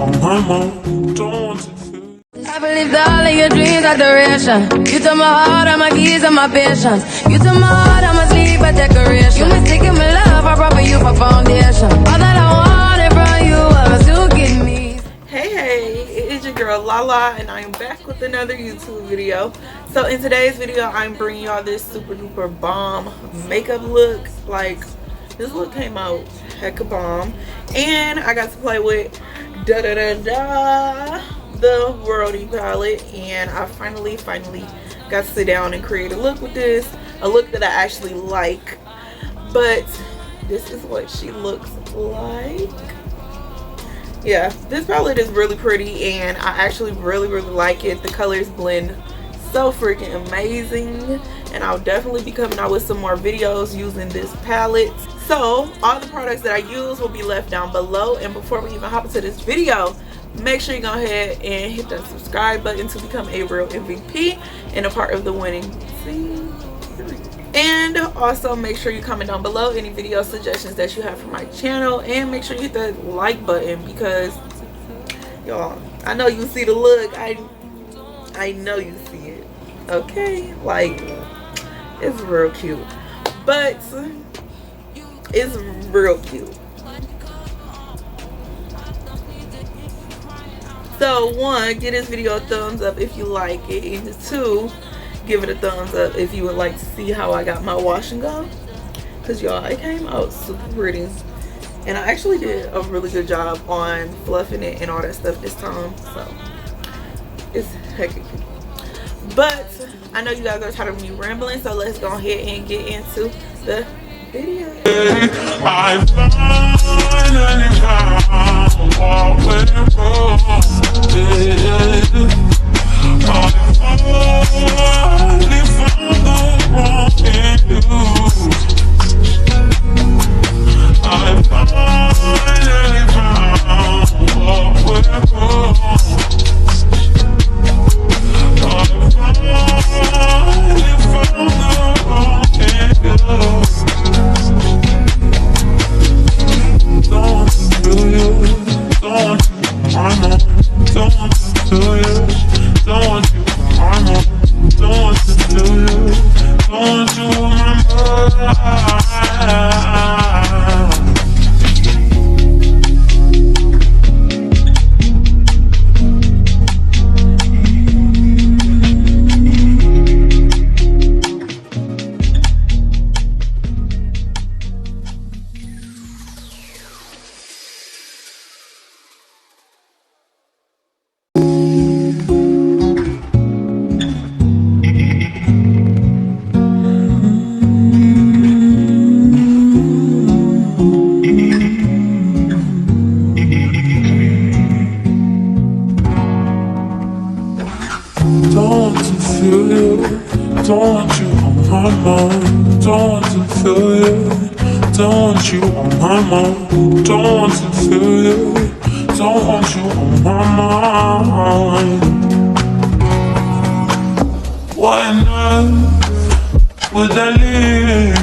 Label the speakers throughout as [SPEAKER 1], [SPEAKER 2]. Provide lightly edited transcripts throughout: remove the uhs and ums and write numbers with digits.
[SPEAKER 1] on my mind. Don't want to feel.
[SPEAKER 2] I believed all of your dreams are duration. You took my heart, all my keys, and my patience. You took my heart, I must leave a decoration. You mistaken my love, I brought for you for foundation. All that I wanted from you was to give me.
[SPEAKER 3] Hey, it is your girl Lala, and I am back with another YouTube video. So in today's video, I'm bringing y'all this super duper bomb makeup look. Like, this look came out hecka bomb, and I got to play with the Worldie palette, and I finally got to sit down and create a look with this, a look that I actually like. But this is what she looks like. Yeah, this palette is really pretty, and I actually really like it. The colors blend so freaking amazing, and I'll definitely be coming out with some more videos using this palette. So all the products that I use will be left down below, and before we even hop into this video, make sure you go ahead and hit that subscribe button to become a real MVP and a part of the winning team. And also make sure you comment down below any video suggestions that you have for my channel, and make sure you hit that like button, because y'all, I know you see the look. I know you see it. Okay, like, it's real cute, but it's real cute. So one, give this video a thumbs up if you like it, and two, give it a thumbs up if you would like to see how I got my wash and go, because y'all, it came out super pretty, and I actually did a really good job on fluffing it and all that stuff this time, so it's hecka cute. But I know you guys are tired of me rambling, so let's go ahead and get into the video.
[SPEAKER 1] I finally found what we're for. I finally found the wrong in you. I finally found what we're for. I finally found the wrong in you. Don't want to feel you, don't want you, I know. Don't want to feel you, don't want you, I know. Don't want to feel you, don't want you on my Why not would I live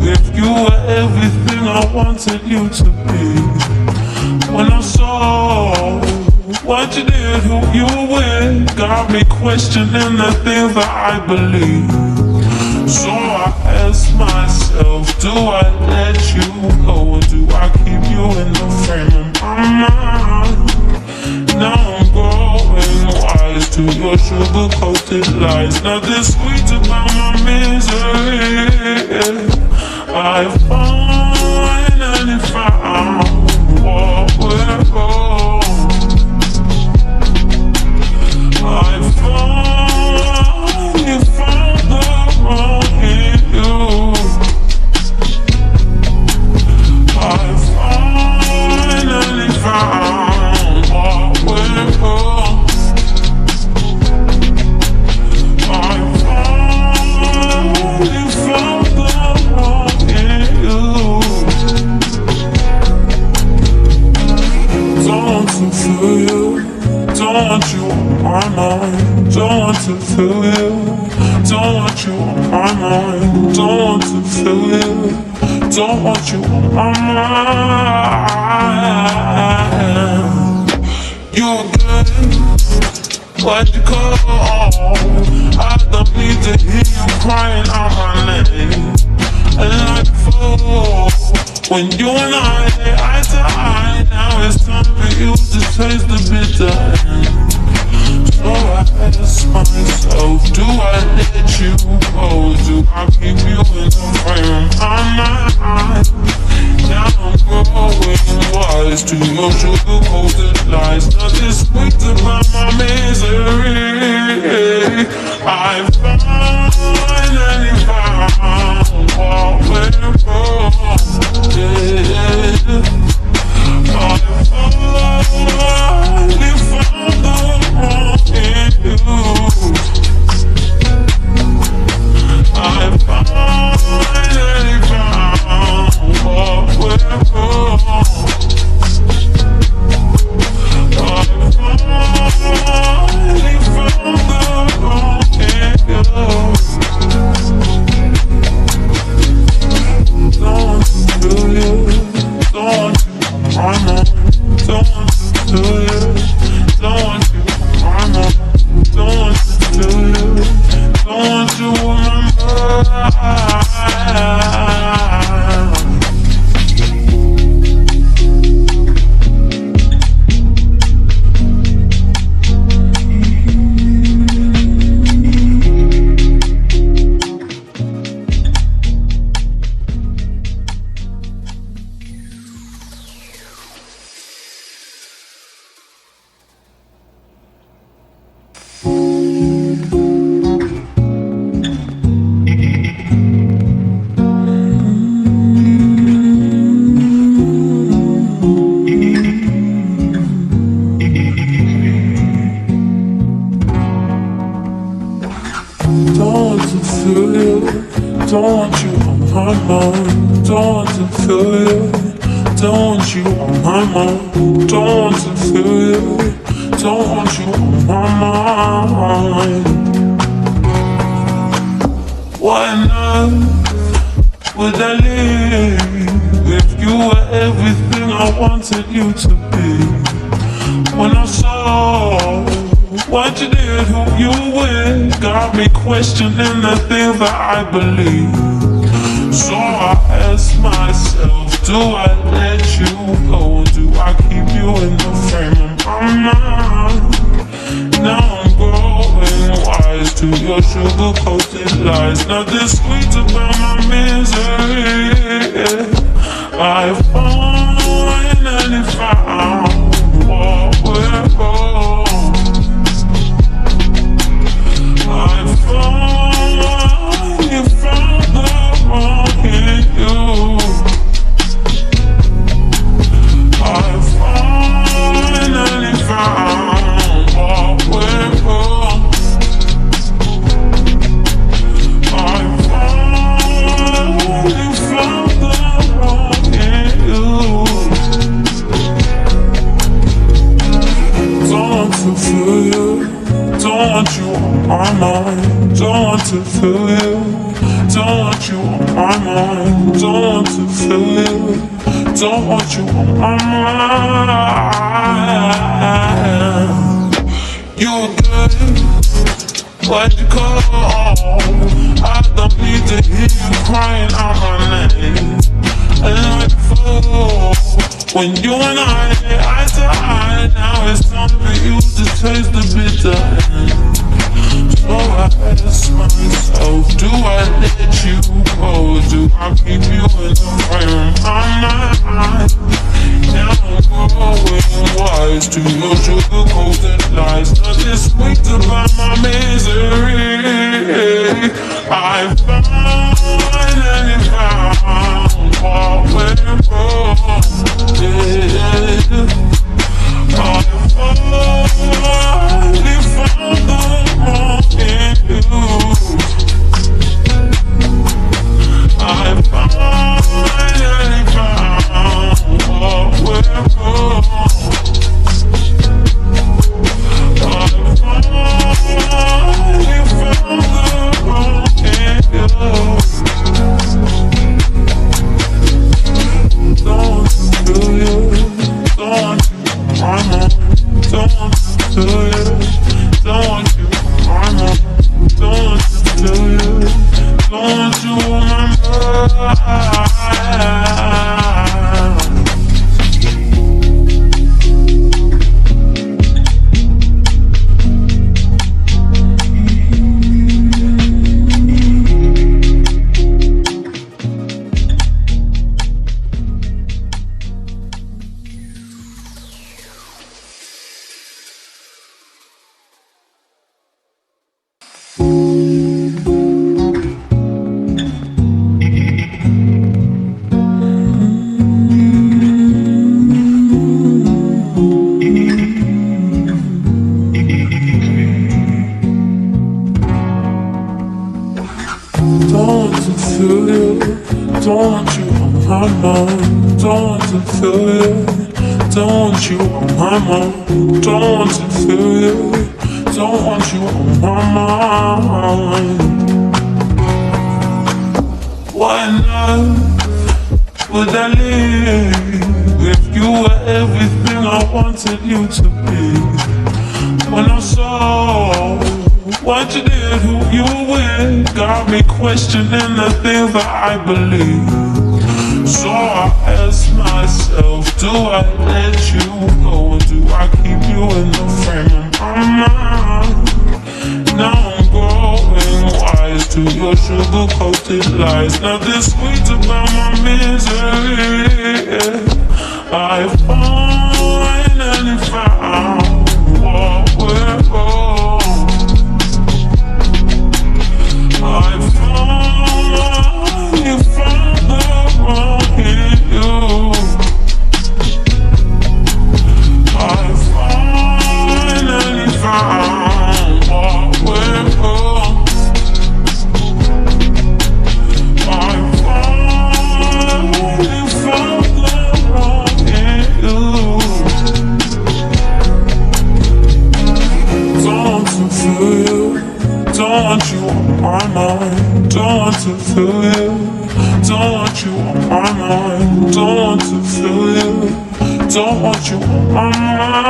[SPEAKER 1] if you were everything I wanted you to be? When I saw what you did, who you were with, got me questioning the things that I believe. So I ask myself, do I let you go, or do I keep you in the frame of my mind? Now I'm growing wise to your sugar-coated lies. Nothing sweet about my misery. I finally found what we're for. I finally found the wrong in you. I finally found what we're for. I finally found the wrong in you. Don't want to feel you, don't want you on my mind. Don't want to feel you, don't want you on my mind. Don't want to feel you, don't want you on my mind. You're good. What you call? I don't need to hear you crying out my name. And like before, when you and I lay eye to eye, now it's time for you to taste the bitter end. So I ask myself, do I let you go? Do I keep you in the frame of my mind? Now I'm growing wise to your sugar-coated lies. Nothing sweet about my misery. I finally found what went wrong. Yeah. I finally found the wrong in you. I finally found what went wrong. I finally found the wrong in you. Don't want to feel you. Don't want to, I'm on. Don't want to feel you. Don't want you, I'm on. Don't want to feel you. Don't want you on my you to be. When I saw what you did, who you with, got me questioning the things that I believe. So I ask myself, do I let you go? Do I keep you in the frame of my mind? Now I'm growing wise to your sugar-coated lies. Nothing sweet about my misery. I finally found what we're wrong. I finally found the wrong in you. I finally found what we're wrong. I finally found the wrong in you. Don't want to feel you, don't want you on my mind. Don't want to feel you, don't want you on my mind. Don't want to feel you, don't want you on my mind. You're good, what you call? I don't need to hear you crying out my name. And like before, when you and I lay eye to eye, now it's time for you to taste the bitter end. So I ask myself, do I let you go? Do I keep you in the frame of my mind? Now I'm growing wise to your sugar-coated lies. Nothing sweet about my misery. I finally found what went wrong. Yeah. I finally found the wrong in you. I finally found what went wrong. I finally found the wrong in you. don't want to feel you, don't want you on my mind, don't want to feel you, don't want you on my Why not? Would I live if you were everything I wanted you to be? When I saw what you did, who you were with, got me questioning the things that I believe. So I ask myself, do I let you go, or do I keep you in the frame of my mind? Now I'm growing wise to your sugar-coated lies. Nothing sweet about my misery. I finally found what we're on. I finally found the wrong in you. I finally found what we're on. I finally found the wrong in you. Don't want to feel you, don't want you on my mind, don't want to feel you, don't want you on my mind, don't want to feel you, don't want you on my mind.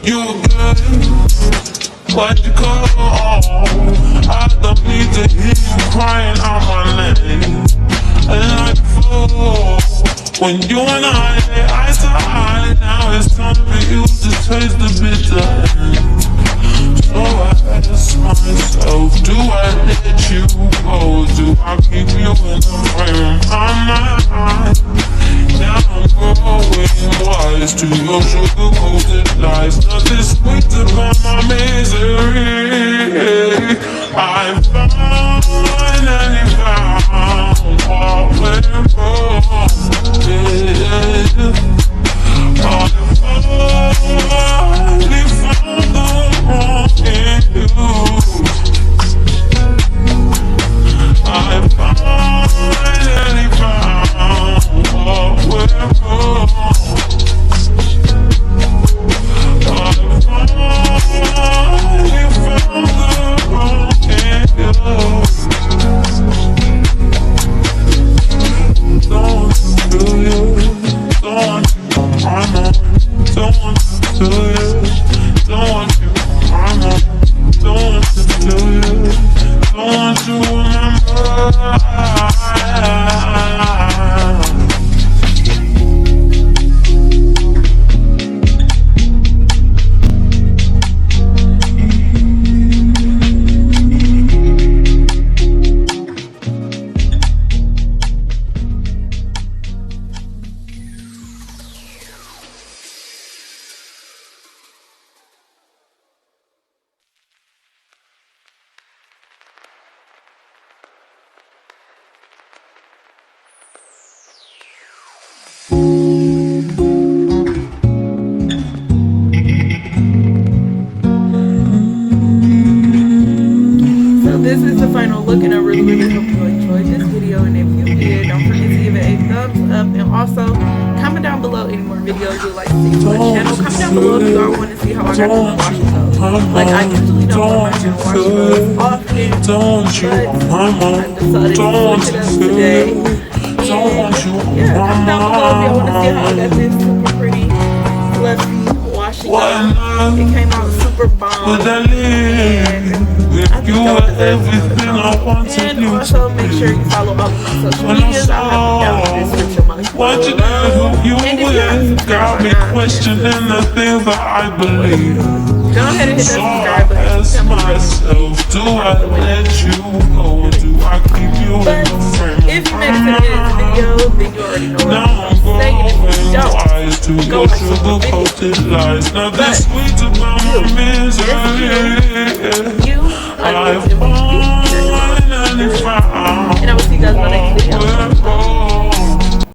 [SPEAKER 1] You good, what you call? I don't need to hear you crying out my name. And like before, when you and I lay eye to eye, now it's time for you to taste the bitter end. So I ask myself, do I let you go? Do I keep you in the frame of my mind? Now I'm growing wise to your sugar-coated lies. Nothing sweet about my misery. I finally found what we're on. I finally found the wrong in you. I finally found what we're on. I finally found the wrong in you. Don't want to feel you, don't want you on my mind, don't want to feel you, don't want you on my mind, don't want to feel you, don't want you on my this is the final look, and I really hope you enjoyed this video. And if you did, don't forget to give it a thumbs up, and also comment down below any more videos you'd like to see on my channel. Comment down below if you all want to see how I got these washes up. Like, I usually don't want my hair washed often, but I decided to switch it up today. And yeah, comment down below if y'all want to see how I got this
[SPEAKER 3] It came out super bomb. And I think y'all deserve
[SPEAKER 1] everything I wanted
[SPEAKER 3] And
[SPEAKER 1] you
[SPEAKER 3] also
[SPEAKER 1] to
[SPEAKER 3] make
[SPEAKER 1] be.
[SPEAKER 3] sure you follow all of my social
[SPEAKER 1] When I
[SPEAKER 3] medias. I'll have them down in the description.
[SPEAKER 1] what you did, who you
[SPEAKER 3] And if you haven't
[SPEAKER 1] with, got me
[SPEAKER 3] subscribed by now,
[SPEAKER 1] questioning the things that I believe.
[SPEAKER 3] go ahead and hit that
[SPEAKER 1] So
[SPEAKER 3] subscribe button.
[SPEAKER 1] I ask
[SPEAKER 3] Tell me
[SPEAKER 1] myself, do I let you go, or do I keep you in
[SPEAKER 3] But
[SPEAKER 1] the frame?
[SPEAKER 3] if you made it to the end of the video, then you already know what
[SPEAKER 1] Now
[SPEAKER 3] I'm
[SPEAKER 1] I'm
[SPEAKER 3] saying. If you
[SPEAKER 1] going
[SPEAKER 3] don't,
[SPEAKER 1] wise to
[SPEAKER 3] go
[SPEAKER 1] your
[SPEAKER 3] watch the video.
[SPEAKER 1] sugar-coated lies. Now
[SPEAKER 3] But
[SPEAKER 1] this sweet about my misery.